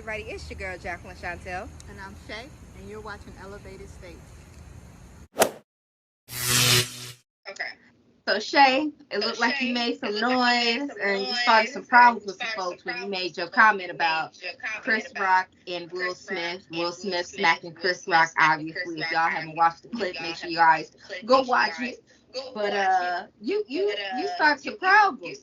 everybody. It's your girl, Jacqueline Shauntell. And I'm Shay, and you're watching Elevated State. Okay. So Shay, it looked like you made some noise and you started some problems with some folks when you made your comment about Chris Rock and Will Smith. Will Smith smacking Chris Rock, obviously. If y'all haven't watched the clip, make sure you guys go watch it. But you started some problems.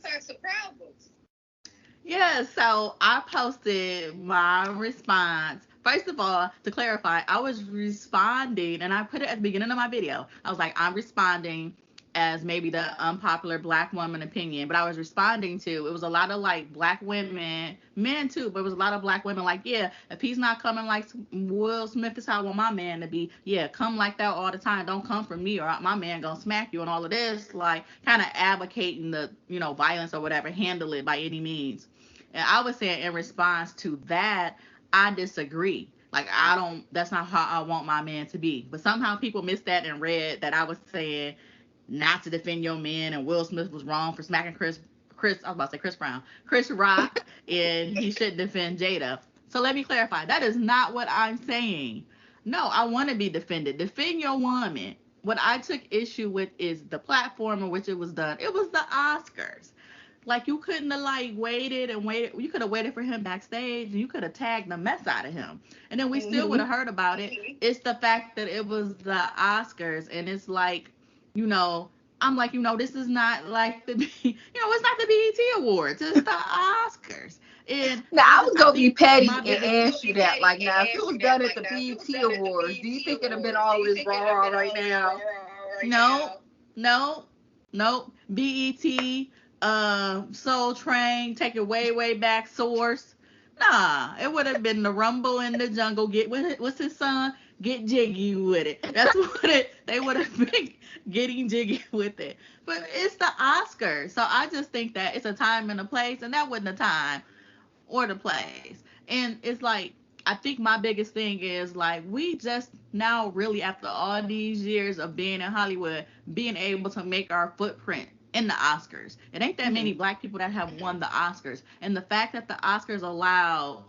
Yeah, so I posted my response. First of all, to clarify, I was responding, and I put it at the beginning of my video. I was like, I'm responding as maybe the unpopular black woman opinion, but I was responding to, it was a lot of like black women, men too, but it was a lot of black women like, yeah, if he's not coming like Will Smith is how I want my man to be, yeah, come like that all the time. Don't come for me or my man gonna smack you and all of this, like kind of advocating the, violence or whatever, handle it by any means. And I was saying in response to that, I disagree. Like, that's not how I want my man to be. But somehow people missed that and read that I was saying not to defend your man and Will Smith was wrong for smacking I was about to say Chris Brown, Chris Rock, and he should defend Jada. So let me clarify. That is not what I'm saying. No, I want to be defended. Defend your woman. What I took issue with is the platform in which it was done. It was the Oscars. Like, you couldn't have like waited and waited. You could have waited for him backstage and you could have tagged the mess out of him. And then we still would have heard about it. It's the fact that it was the Oscars and it's like, I'm like, this is not like it's not the BET Awards. It's the Oscars. And now I was gonna be petty and ask you that. Like, now if it was done at the BET Awards, do you think it'd have been all this raw right now? No. BET, Soul Train, take it way back, Source. Nah, it would have been the Rumble in the Jungle. What's his son? Get jiggy with it. That's what they would have been, getting jiggy with it. But it's the Oscars. So I just think that it's a time and a place, and that wasn't the time or the place. And it's like, I think my biggest thing is like, we just now really, after all these years of being in Hollywood, being able to make our footprint in the Oscars. It ain't that many black people that have won the Oscars. And the fact that the Oscars allowed,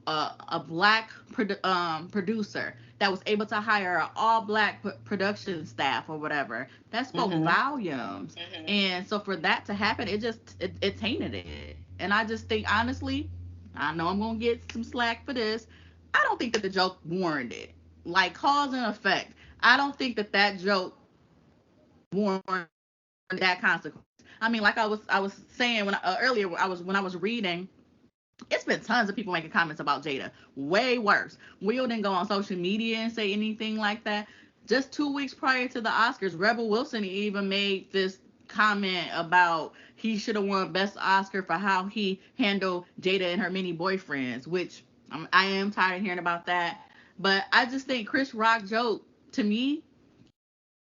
a black producer that was able to hire an all black production staff or whatever, that spoke volumes. And so for that to happen, it tainted it. And I just think, honestly, I know I'm going to get some slack for this. I don't think that the joke warranted. Like, cause and effect. I don't think that joke warranted that consequence. I mean, like I was saying earlier, when I was reading, it's been tons of people making comments about Jada. Way worse. Will didn't go on social media and say anything like that. Just 2 weeks prior to the Oscars, Rebel Wilson even made this comment about he should have won Best Oscar for how he handled Jada and her many boyfriends, which I am tired of hearing about that. But I just think Chris Rock joke, to me,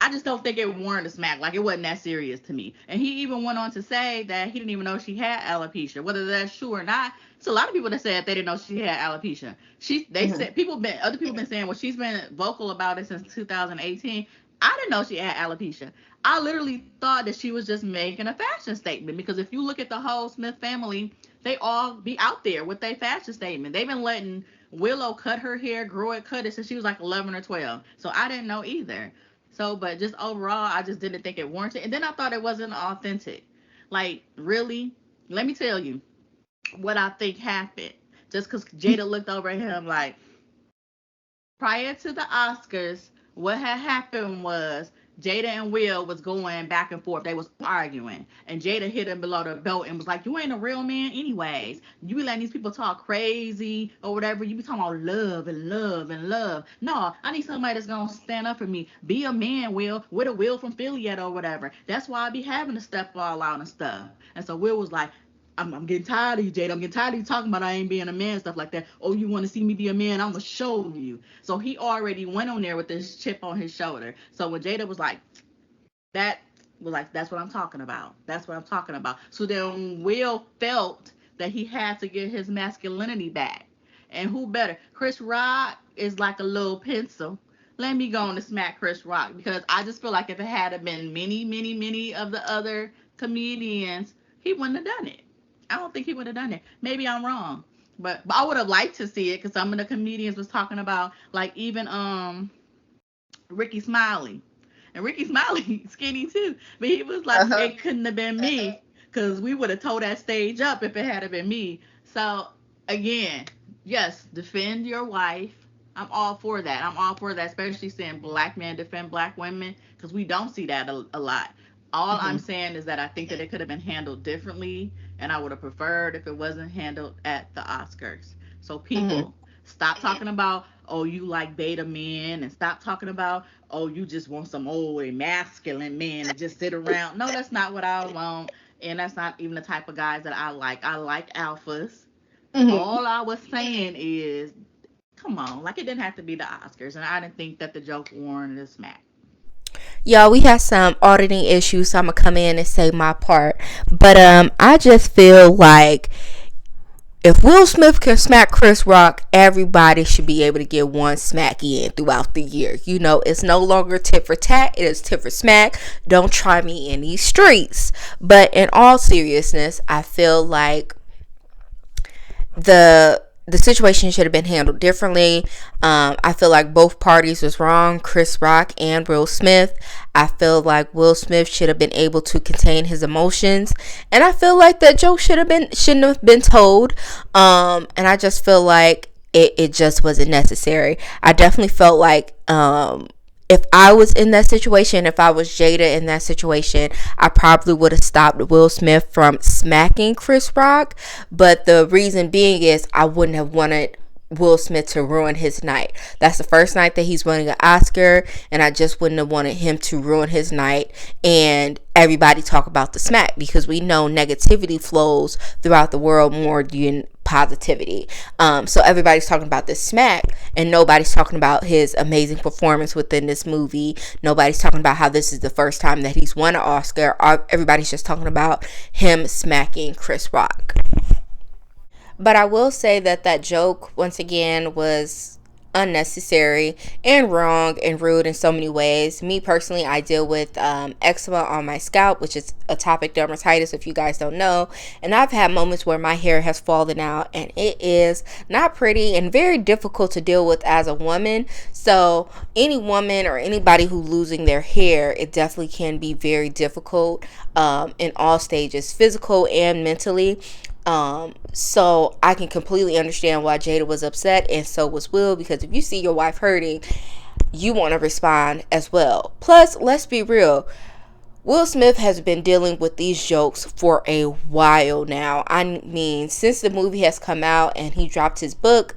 I just don't think it warranted a smack. Like, it wasn't that serious to me. And he even went on to say that he didn't even know she had alopecia. Whether that's true or not, it's a lot of people that said they didn't know she had alopecia. Said other people been saying, well, she's been vocal about it since 2018. I didn't know she had alopecia. I literally thought that she was just making a fashion statement, because if you look at the whole Smith family, they all be out there with their fashion statement. They've been letting Willow cut her hair, grow it, cut it since she was like 11 or 12. So I didn't know either. So, but just overall, I just didn't think it warranted. And then I thought it wasn't authentic. Like, really? Let me tell you what I think happened. Just because Jada looked over at him like, prior to the Oscars, what had happened was Jada and Will was going back and forth. They was arguing. And Jada hit him below the belt and was like, you ain't a real man anyways. You be letting these people talk crazy or whatever. You be talking about love and love and love. No, I need somebody that's going to stand up for me. Be a man, Will. With a Will from Philly or whatever. That's why I be having to step all out and stuff. And so Will was like, I'm getting tired of you, Jada. I'm getting tired of you talking about I ain't being a man, stuff like that. Oh, you want to see me be a man? I'm going to show you. So he already went on there with this chip on his shoulder. So when Jada was like, that's what I'm talking about. That's what I'm talking about. So then Will felt that he had to get his masculinity back. And who better? Chris Rock is like a little pencil. Let me go on to smack Chris Rock, because I just feel like if it had been many of the other comedians, he wouldn't have done it. I don't think he would have done it. Maybe I'm wrong. But I would have liked to see it because some of the comedians was talking about like even Ricky Smiley. And Ricky Smiley skinny too. But he was like, Uh-huh. it couldn't have been me. Because we would have tore that stage up if it had been me. So again, yes, defend your wife. I'm all for that. I'm all for that, especially seeing black men defend black women, because we don't see that a lot. All I'm Hmm. saying is that I think that it could have been handled differently, and I would have preferred if it wasn't handled at the Oscars. So Hmm. people, stop talking about, oh, you like beta men, and stop talking about, oh, you just want some old masculine men to just sit around. No, that's not what I want, and that's not even the type of guys that I like. I like alphas. Hmm. All I was saying is, come on, like it didn't have to be the Oscars, and I didn't think that the joke warranted a smack. Y'all, we had some auditing issues, so I'm gonna come in and say my part. But I just feel like if Will Smith can smack Chris Rock, everybody should be able to get one smack in throughout the year. You know, it's no longer tit for tat, it is tit for smack. Don't try me in these streets. But in all seriousness, I feel like the situation should have been handled differently. I feel like both parties was wrong, Chris Rock and Will Smith. I feel like Will Smith should have been able to contain his emotions, and I feel like that joke shouldn't have been told. And I just feel like it just wasn't necessary. I definitely felt like if I was in that situation, if I was Jada in that situation, I probably would have stopped Will Smith from smacking Chris Rock. But the reason being is I wouldn't have wanted Will Smith to ruin his night. That's the first night that he's winning an Oscar, and I just wouldn't have wanted him to ruin his night and everybody talk about the smack, because we know negativity flows throughout the world more than positivity. So everybody's talking about this smack, and nobody's talking about his amazing performance within this movie. Nobody's talking about how this is the first time that he's won an Oscar. Everybody's just talking about him smacking Chris Rock. But I will say that that joke, once again, was unnecessary and wrong and rude in so many ways. Me personally, I deal with eczema on my scalp, which is atopic dermatitis, if you guys don't know. And I've had moments where my hair has fallen out, and it is not pretty and very difficult to deal with as a woman. So, any woman or anybody who losing their hair, it definitely can be very difficult in all stages, physical and mentally. So I can completely understand why Jada was upset, and so was Will, because if you see your wife hurting, you want to respond as well. Plus, let's be real, Will Smith has been dealing with these jokes for a while now. I mean, since the movie has come out and he dropped his book,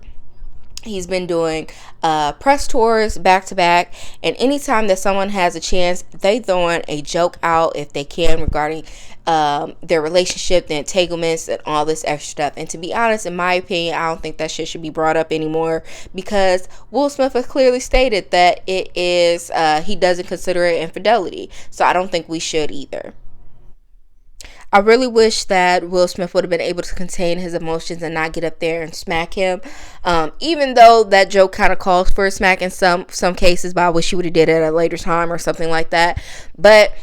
he's been doing press tours back to back, and anytime that someone has a chance, they throwing a joke out if they can regarding their relationship, the entanglements, and all this extra stuff. And to be honest, in my opinion, I don't think that shit should be brought up anymore, because Will Smith has clearly stated that it is he doesn't consider it infidelity. So I don't think we should either. I really wish that Will Smith would have been able to contain his emotions and not get up there and smack him. Even though that joke kind of calls for a smack in some cases, but I wish he would have did it at a later time or something like that. But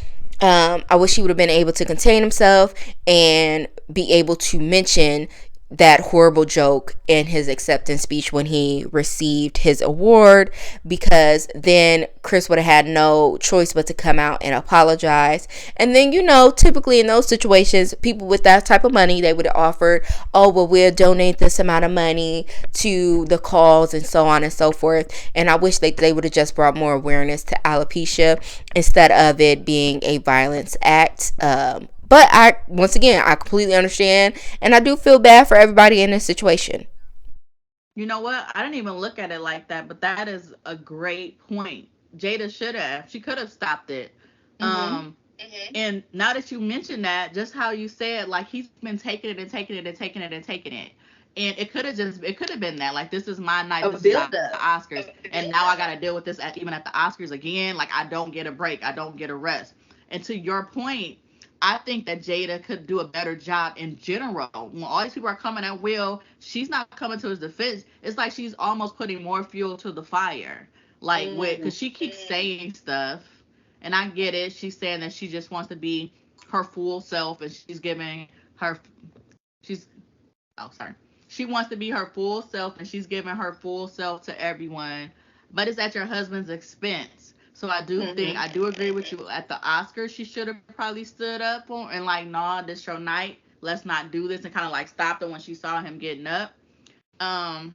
I wish he would have been able to contain himself and be able to mention that horrible joke in his acceptance speech when he received his award, because then Chris would have had no choice but to come out and apologize. And then, you know, typically in those situations, people with that type of money, they would have offered, oh, well, we'll donate this amount of money to the cause and so on and so forth. And I wish they would have just brought more awareness to alopecia instead of it being a violence act. But once again, I completely understand, and I do feel bad for everybody in this situation. You know what? I didn't even look at it like that, but that is a great point. Jada should have. She could have stopped it. Hmm. And now that you mentioned that, just how you said, like he's been taking it and taking it and taking it and taking it. And it could have been that, like, this is my night, A this is the build up. Oscars, and now I gotta deal with this even at the Oscars again. Like, I don't get a break, I don't get a rest. And to your point, I think that Jada could do a better job in general. When all these people are coming at Will, she's not coming to his defense. It's like she's almost putting more fuel to the fire. Like, with, Mm. because she keeps saying stuff, and I get it. She's saying that she just wants to be her full self, and she's giving her, she's, oh, sorry. she wants to be her full self and she's giving her full self to everyone, but it's at your husband's expense. So I do agree with you. At the Oscars, she should have probably stood up for and like, nah, this your night. Let's not do this, and kind of like stopped her when she saw him getting up. Um,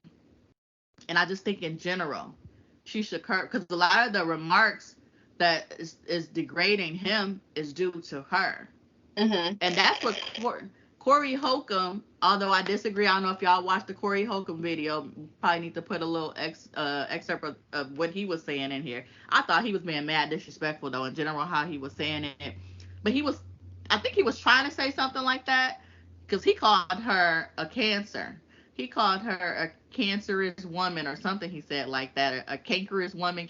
and I just think in general, she should curb, because a lot of the remarks that is degrading him is due to her. And that's what Corey Holcomb, although I disagree, I don't know if y'all watched the Corey Holcomb video, probably need to put a little excerpt of what he was saying in here. I thought he was being mad disrespectful, though, in general, how he was saying it. But I think he was trying to say something like that, because he called her a cancer. He called her a cancerous woman or something, he said like that, a cancerous woman.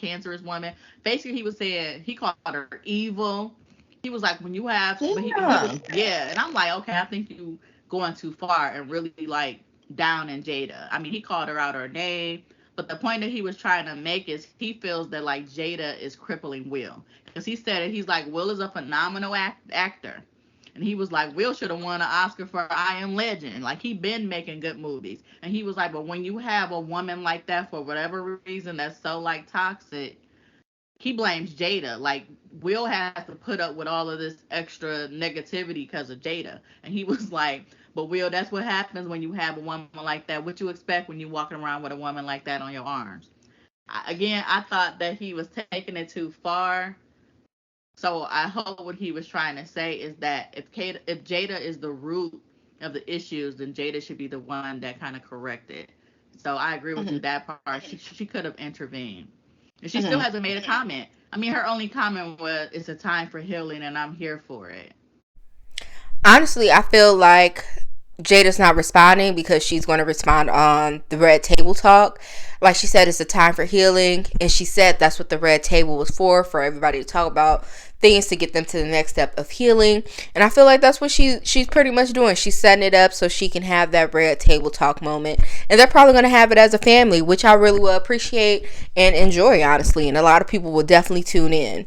Basically, he was saying, he called her evil. He was like, when you have, but he was, yeah, and I'm like, okay, I think you going too far and really like down in Jada. I mean, he called her out her name, but the point that he was trying to make is he feels that like Jada is crippling Will, because he said it. He's like, Will is a phenomenal actor, and he was like, Will should have won an Oscar for I Am Legend. Like, he been making good movies, and he was like, but when you have a woman like that for whatever reason that's so like toxic, he blames Jada. Like, Will has to put up with all of this extra negativity because of Jada. And he was like, but Will, that's what happens when you have a woman like that. What you expect when you're walking around with a woman like that on your arms? Again, I thought that he was taking it too far. So I hope what he was trying to say is that if Jada is the root of the issues, then Jada should be the one that kind of corrected. So I agree with you that part. She could have intervened. And she still hasn't made a comment. I mean, her only comment was, it's a time for healing and I'm here for it. Honestly, I feel like Jada's not responding because she's going to respond on the Red Table Talk. Like she said, it's a time for healing. And she said that's what the Red Table was for everybody to talk about things to get them to the next step of healing. And I feel like that's what she's pretty much doing. She's setting it up so she can have that Red Table Talk moment. And they're probably going to have it as a family, which I really will appreciate and enjoy, honestly. And a lot of people will definitely tune in.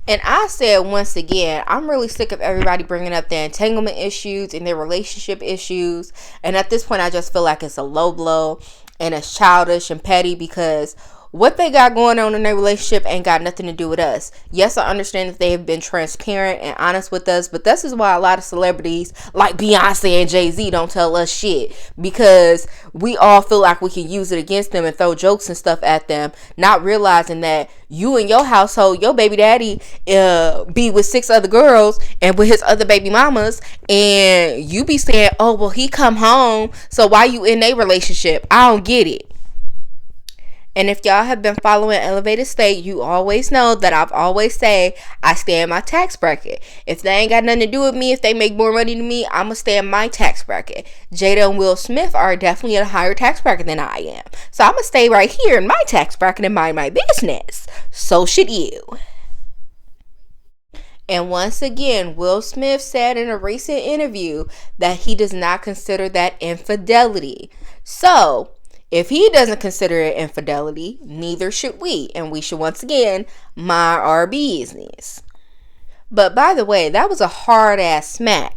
And I said once again, I'm really sick of everybody bringing up their entanglement issues and their relationship issues. And at this point, I just feel like it's a low blow and it's childish and petty, because what they got going on in their relationship ain't got nothing to do with us. Yes, I understand that they have been transparent and honest with us, but this is why a lot of celebrities like Beyonce and Jay-Z don't tell us shit, because we all feel like we can use it against them and throw jokes and stuff at them, not realizing that you and your household, your baby daddy be with 6 other girls and with his other baby mamas, and you be saying, oh, well, he come home, so why you in a relationship? I don't get it. And if y'all have been following Elevated State, you always know that I've always say I stay in my tax bracket. If they ain't got nothing to do with me, if they make more money than me, I'm going to stay in my tax bracket. Jada and Will Smith are definitely in a higher tax bracket than I am. So I'm going to stay right here in my tax bracket and mind my business. So should you. And once again, Will Smith said in a recent interview that he does not consider that infidelity. So if he doesn't consider it infidelity, neither should we. And we should once again mind our business. But by the way, that was a hard ass smack.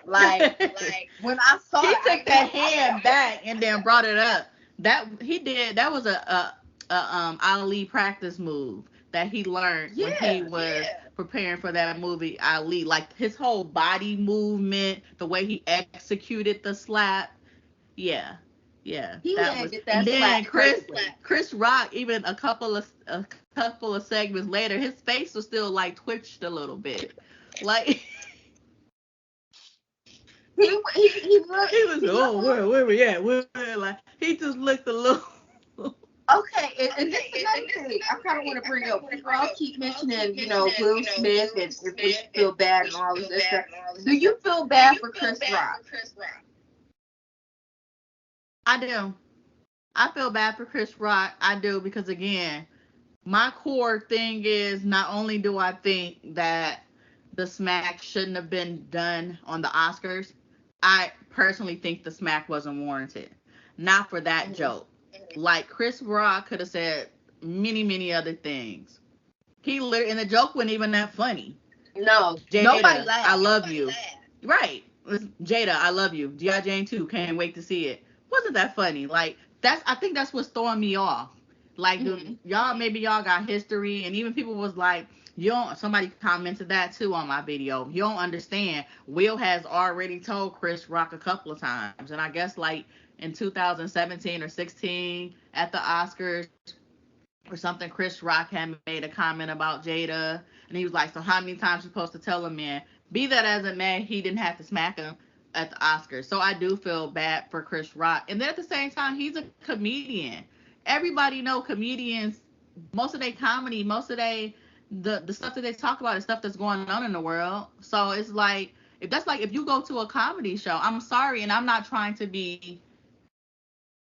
Like when I saw She it, took that hand back and then brought it up. That he did. That was a Ali practice move that he learned when he was preparing for that movie Ali. Like his whole body movement, the way he executed the slap. Yeah, yeah, He that was. landed And that then slap perfectly. Chris Rock, even a couple of segments later, his face was still like twitched a little bit, like. He looked. He was, oh, where we at? Like he just looked a little. Okay, and this is another thing I kind of want to bring up. We all keep mentioning, Will Smith and if we feel bad and all this stuff. Do you feel bad for Chris Rock? I do. I feel bad for Chris Rock. I do because again, my core thing is not only do I think that the smack shouldn't have been done on the Oscars, I personally think the smack wasn't warranted. Not for that joke. Like Chris Rock could have said many, many other things. And the joke wasn't even that funny. No, Jada, nobody laughed. I love you. Right. Jada, I love you. G.I. Jane 2, can't wait to see it. Wasn't that funny? Like, I think that's what's throwing me off. Like, maybe y'all got history, and even people was like, somebody commented that too on my video. You don't understand. Will has already told Chris Rock a couple of times, and I guess like in 2017 or 16 at the Oscars or something, Chris Rock had made a comment about Jada, and he was like, so how many times you supposed to tell him, man? Be that as it may, he didn't have to smack him at the Oscars. So I do feel bad for Chris Rock. And then at the same time, he's a comedian. Everybody know comedians, most of their comedy, most of the stuff that they talk about is stuff that's going on in the world. So it's like, if you go to a comedy show, I'm sorry, and I'm not trying to be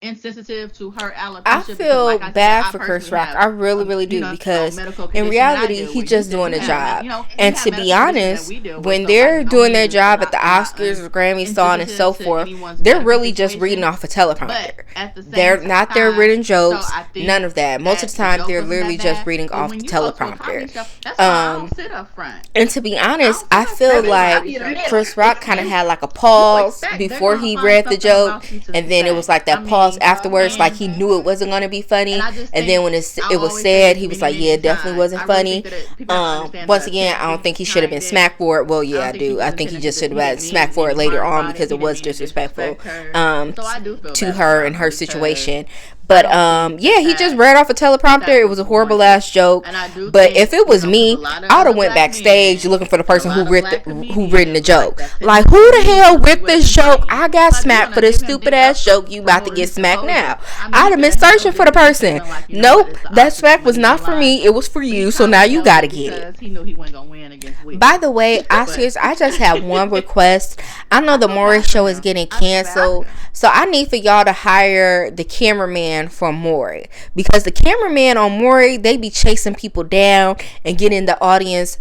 insensitive to her alopecia. I feel bad for Chris Rock. I really, really do, because in reality, he's just doing a job. And to be honest, when they're doing their job at the Oscars or Grammys, so on and so forth, they're really just reading off a teleprompter. They're not there reading jokes, none of that. Most of the time, they're literally just reading off the teleprompter. And to be honest, I feel like Chris Rock kind of had like a pause before he read the joke, and then it was like that pause afterwards, like he knew it wasn't going to be funny, and then when it was said, he was like, yeah, it definitely wasn't funny. Once again, I don't think he should have been smacked for it. Well, yeah, I do. I think he just should have been smacked for it later on, because it was disrespectful to her and her situation. But yeah, he just read off a teleprompter. It was a horrible ass joke. But if it was me, I would have went backstage looking for the person who written the joke. Like, who the hell wrote this joke? I got smacked for this stupid ass joke. You about to get smacked now. I'd have been searching for the person. Nope, that smack was not for me. It was for you. So now you gotta get it. By the way, Oscars, I just have one request. I know the Maury show is getting canceled, so I need for y'all to hire the cameraman from Maury, because the cameraman on Maury, they be chasing people down and getting the audience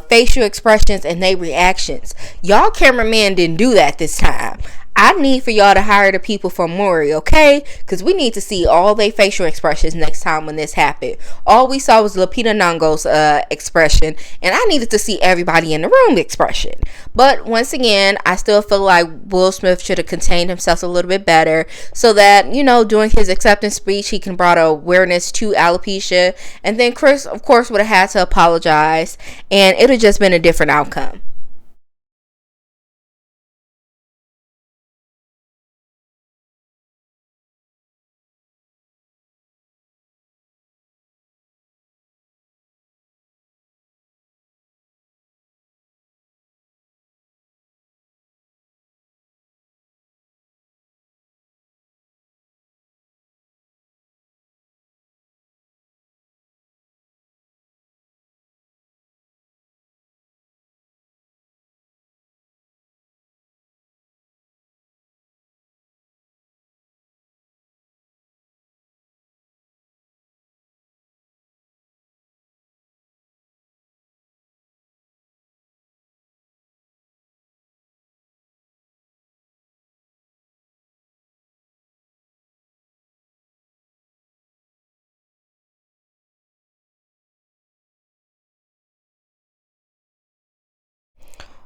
facial expressions and their reactions. Y'all cameraman didn't do that this time. I need for y'all to hire the people from Maury, okay? Because we need to see all their facial expressions next time when this happened. All we saw was Lupita Nyong'o's expression, and I needed to see everybody in the room expression. But once again, I still feel like Will Smith should have contained himself a little bit better, so that, during his acceptance speech, he can brought awareness to alopecia, and then Chris, of course, would have had to apologize, and it would have just been a different outcome.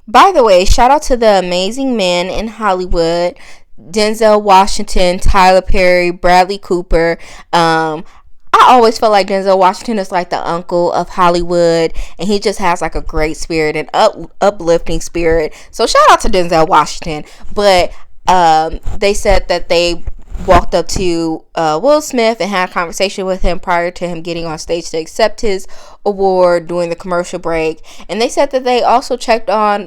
By the way, shout out to the amazing men in Hollywood Denzel Washington, Tyler Perry, Bradley Cooper. I always feel like Denzel Washington is like the uncle of Hollywood, and he just has like a great spirit and uplifting spirit. So shout out to Denzel Washington. But they said that they walked up to Will Smith and had a conversation with him prior to him getting on stage to accept his award during the commercial break. And they said that they also checked on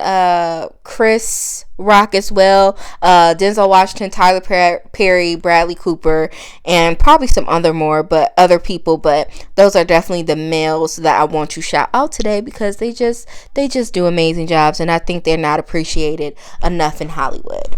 Chris Rock as well, Denzel Washington, Tyler Perry, Bradley Cooper, and probably some other people. But those are definitely the males that I want to shout out today because they just do amazing jobs, and I think they're not appreciated enough in Hollywood.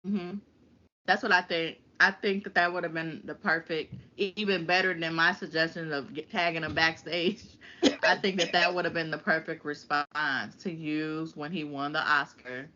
Hmm. That's what I think. I think that that would have been the perfect, even better than my suggestion of tagging him backstage. I think that that would have been the perfect response to use when he won the Oscar